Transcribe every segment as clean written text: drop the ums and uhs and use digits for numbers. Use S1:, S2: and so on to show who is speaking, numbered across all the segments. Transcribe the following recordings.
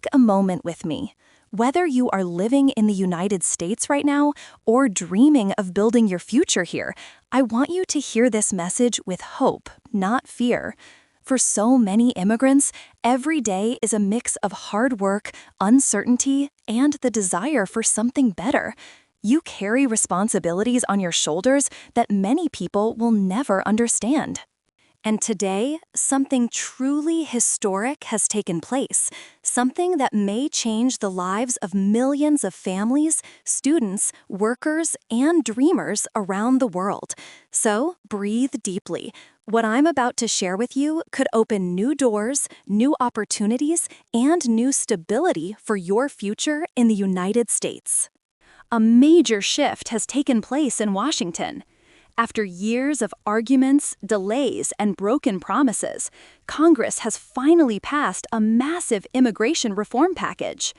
S1: Take a moment with me. Whether you are living in the United States right now or dreaming of building your future here, I want you to hear this message with hope, not fear. For so many immigrants, every day is a mix of hard work, uncertainty, and the desire for something better. You carry responsibilities on your shoulders that many people will never understand. And today, something truly historic has taken place, something that may change the lives of millions of families, students, workers, and dreamers around the world. So, breathe deeply. What I'm about to share with you could open new doors, new opportunities, and new stability for your future in the United States. A major shift has taken place in Washington. After years of arguments, delays, and broken promises, Congress has finally passed a massive immigration reform package.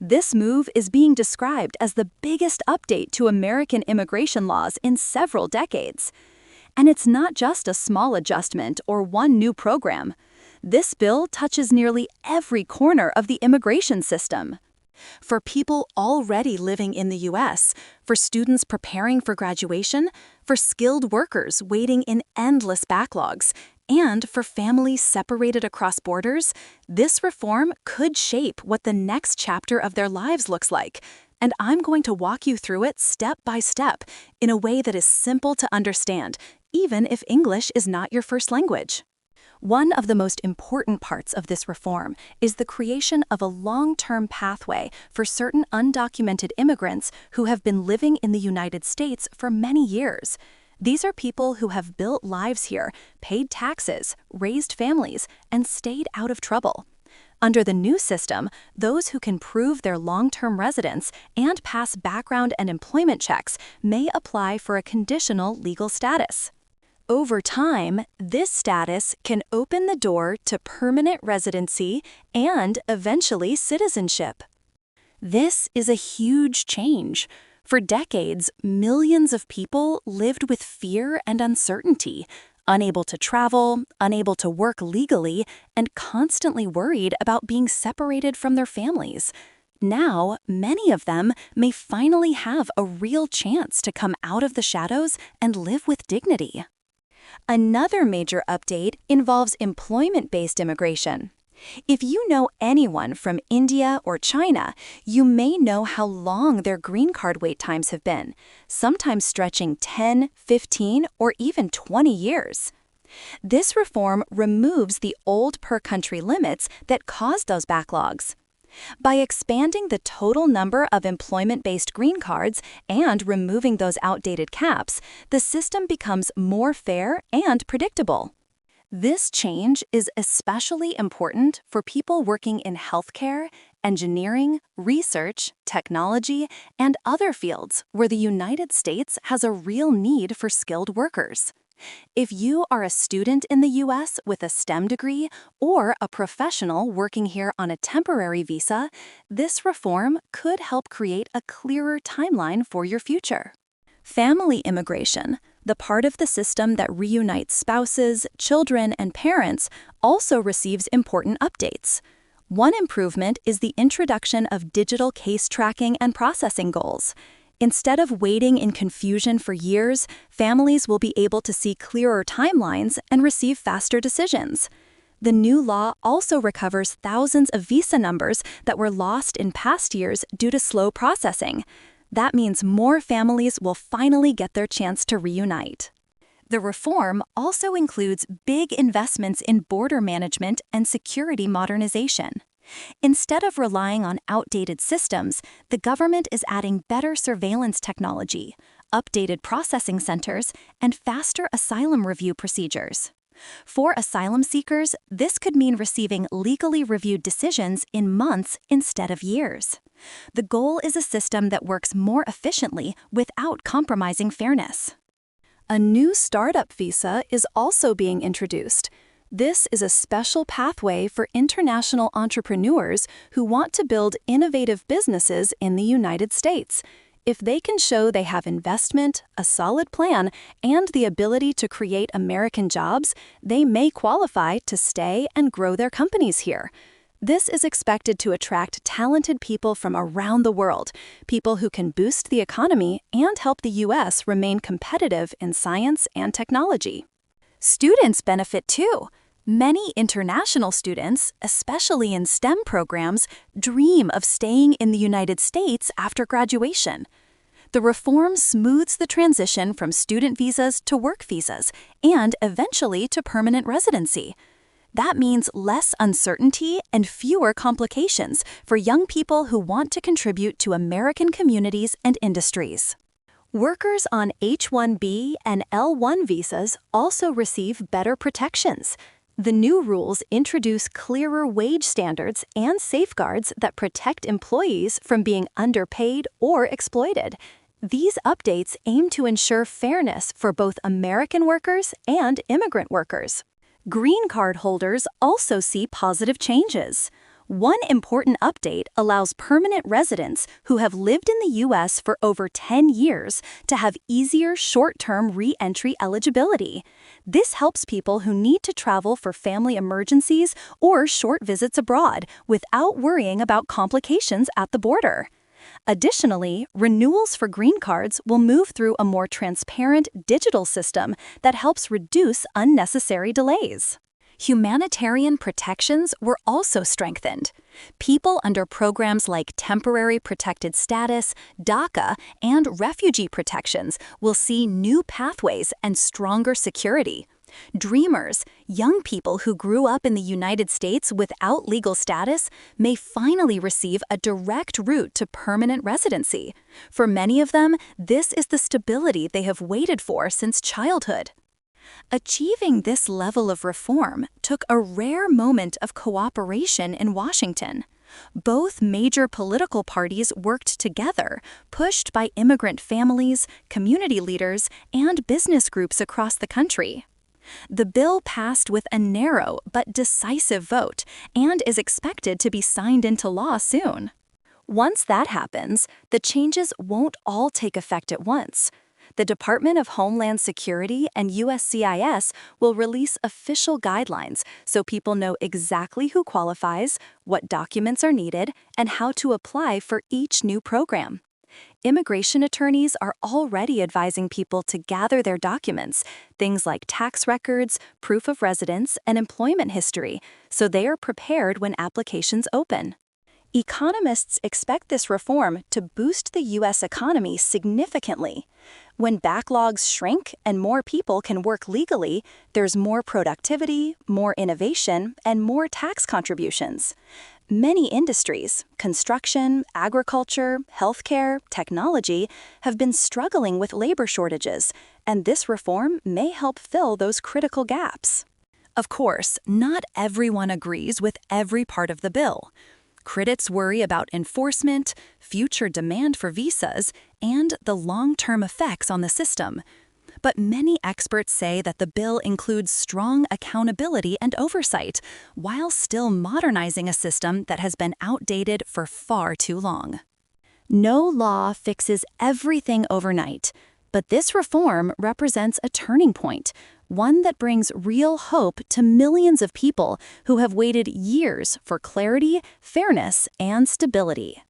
S1: This move is being described as the biggest update to American immigration laws in several decades. And it's not just a small adjustment or one new program. This bill touches nearly every corner of the immigration system. For people already living in the U.S., for students preparing for graduation, for skilled workers waiting in endless backlogs, and for families separated across borders, this reform could shape what the next chapter of their lives looks like. And I'm going to walk you through it step by step in a way that is simple to understand, even if English is not your first language. One of the most important parts of this reform is the creation of a long-term pathway for certain undocumented immigrants who have been living in the United States for many years. These are people who have built lives here, paid taxes, raised families, and stayed out of trouble. Under the new system, those who can prove their long-term residence and pass background and employment checks may apply for a conditional legal status. Over time, this status can open the door to permanent residency and eventually citizenship. This is a huge change. For decades, millions of people lived with fear and uncertainty, unable to travel, unable to work legally, and constantly worried about being separated from their families. Now, many of them may finally have a real chance to come out of the shadows and live with dignity. Another major update involves employment-based immigration. If you know anyone from India or China, you may know how long their green card wait times have been, sometimes stretching 10, 15, or even 20 years. This reform removes the old per-country limits that caused those backlogs. By expanding the total number of employment-based green cards and removing those outdated caps, the system becomes more fair and predictable. This change is especially important for people working in healthcare, engineering, research, technology, and other fields where the United States has a real need for skilled workers. If you are a student in the U.S. with a STEM degree or a professional working here on a temporary visa, this reform could help create a clearer timeline for your future. Family immigration, the part of the system that reunites spouses, children, and parents, also receives important updates. One improvement is the introduction of digital case tracking and processing goals. Instead of waiting in confusion for years, families will be able to see clearer timelines and receive faster decisions. The new law also recovers thousands of visa numbers that were lost in past years due to slow processing. That means more families will finally get their chance to reunite. The reform also includes big investments in border management and security modernization. Instead of relying on outdated systems, the government is adding better surveillance technology, updated processing centers, and faster asylum review procedures. For asylum seekers, this could mean receiving legally reviewed decisions in months instead of years. The goal is a system that works more efficiently without compromising fairness. A new startup visa is also being introduced. This is a special pathway for international entrepreneurs who want to build innovative businesses in the United States. If they can show they have investment, a solid plan, and the ability to create American jobs, they may qualify to stay and grow their companies here. This is expected to attract talented people from around the world, people who can boost the economy and help the U.S. remain competitive in science and technology. Students benefit too. Many international students, especially in STEM programs, dream of staying in the United States after graduation. The reform smooths the transition from student visas to work visas and eventually to permanent residency. That means less uncertainty and fewer complications for young people who want to contribute to American communities and industries. Workers on H-1B and L-1 visas also receive better protections. The new rules introduce clearer wage standards and safeguards that protect employees from being underpaid or exploited. These updates aim to ensure fairness for both American workers and immigrant workers. Green card holders also see positive changes. One important update allows permanent residents who have lived in the U.S. for over 10 years to have easier short-term re-entry eligibility. This helps people who need to travel for family emergencies or short visits abroad without worrying about complications at the border. Additionally, renewals for green cards will move through a more transparent digital system that helps reduce unnecessary delays. Humanitarian protections were also strengthened. People under programs like Temporary Protected Status, DACA, and refugee protections will see new pathways and stronger security. Dreamers, young people who grew up in the United States without legal status, may finally receive a direct route to permanent residency. For many of them, this is the stability they have waited for since childhood. Achieving this level of reform took a rare moment of cooperation in Washington. Both major political parties worked together, pushed by immigrant families, community leaders, and business groups across the country. The bill passed with a narrow but decisive vote and is expected to be signed into law soon. Once that happens, the changes won't all take effect at once. The Department of Homeland Security and USCIS will release official guidelines so people know exactly who qualifies, what documents are needed, and how to apply for each new program. Immigration attorneys are already advising people to gather their documents, things like tax records, proof of residence, and employment history, so they are prepared when applications open. Economists expect this reform to boost the U.S. economy significantly. When backlogs shrink and more people can work legally, there's more productivity, more innovation, and more tax contributions. Many industries, construction, agriculture, healthcare, technology, have been struggling with labor shortages, and this reform may help fill those critical gaps. Of course, not everyone agrees with every part of the bill. Critics worry about enforcement, future demand for visas, and the long-term effects on the system. But many experts say that the bill includes strong accountability and oversight, while still modernizing a system that has been outdated for far too long. No law fixes everything overnight, but this reform represents a turning point, one that brings real hope to millions of people who have waited years for clarity, fairness, and stability.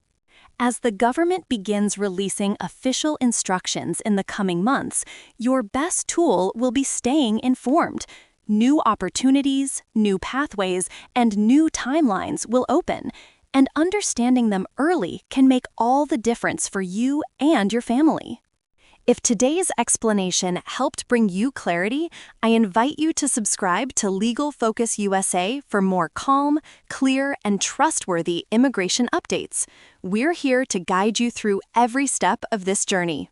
S1: As the government begins releasing official instructions in the coming months, your best tool will be staying informed. New opportunities, new pathways, and new timelines will open, and understanding them early can make all the difference for you and your family. If today's explanation helped bring you clarity, I invite you to subscribe to Legal Focus USA for more calm, clear, and trustworthy immigration updates. We're here to guide you through every step of this journey.